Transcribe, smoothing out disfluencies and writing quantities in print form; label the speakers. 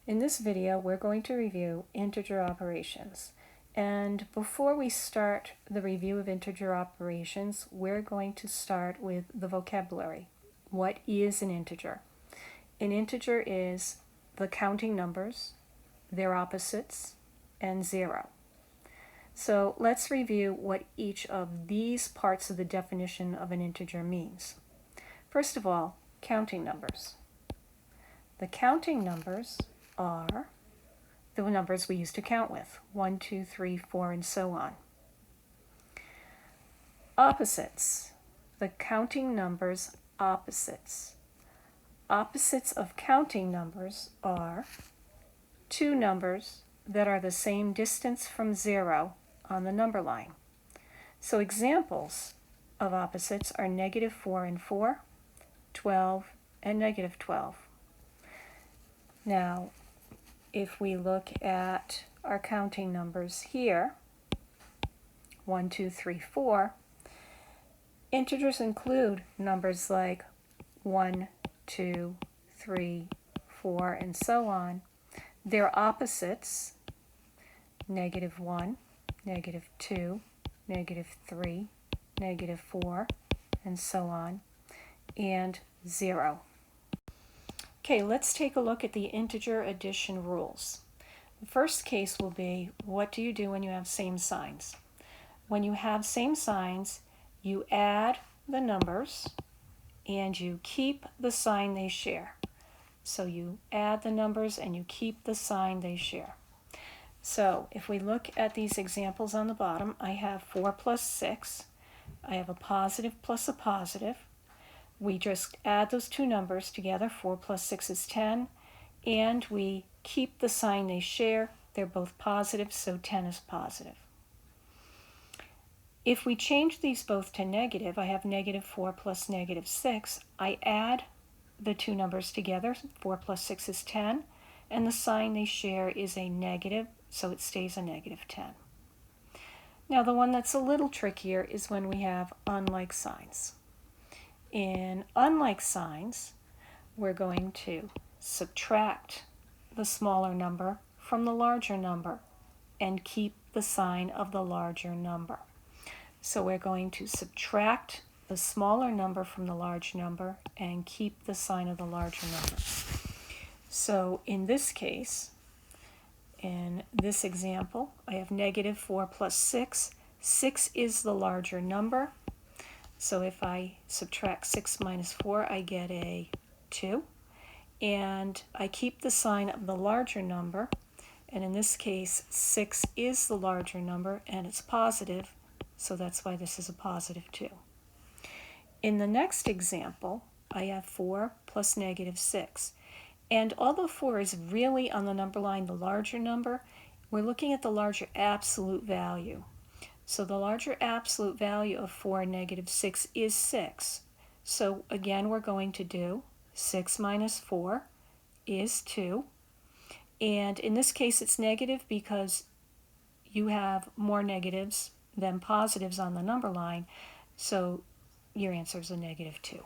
Speaker 1: In this video, we're going to review integer operations. And before we start the review of integer operations, we're going to start with the vocabulary. What is an integer? An integer is the counting numbers, their opposites, and zero. So let's review what each of these parts of the definition of an integer means. First of all, counting numbers. The counting numbers are the numbers we use to count with, 1, 2, 3, 4, and so on. Opposites, the counting numbers' opposites. Opposites of counting numbers are two numbers that are the same distance from zero on the number line. So examples of opposites are -4 and 4, 12 and -12. Now, if we look at our counting numbers here, 1, 2, 3, 4, integers include numbers like 1, 2, 3, 4, and so on. Their opposites, -1, -2, -3, -4, and so on, and 0. Okay, let's take a look at the integer addition rules. The first case will be, what do you do when you have same signs? When you have same signs, you add the numbers and you keep the sign they share. So you add the numbers and you keep the sign they share. So if we look at these examples on the bottom, I have 4 plus 6. I have a positive plus a positive. We just add those two numbers together, 4 plus 6 is 10, and we keep the sign they share. They're both positive, so 10 is positive. If we change these both to negative, I have -4 plus -6. I add the two numbers together, 4 plus 6 is 10, and the sign they share is a negative, so it stays a -10. Now the one that's a little trickier is when we have unlike signs. In unlike signs, we're going to subtract the smaller number from the larger number and keep the sign of the larger number. So we're going to subtract the smaller number from the large number and keep the sign of the larger number. So in this case, in this example, I have -4 plus 6. 6 is the larger number. So if I subtract 6 minus 4, I get a 2. And I keep the sign of the larger number. And in this case, 6 is the larger number, and it's positive. So that's why this is a positive 2. In the next example, I have 4 plus -6. And although 4 is really on the number line the larger number, we're looking at the larger absolute value. So the larger absolute value of 4 and -6 is 6. So again, we're going to do 6 minus 4 is 2. And in this case, it's negative because you have more negatives than positives on the number line. So your answer is a -2.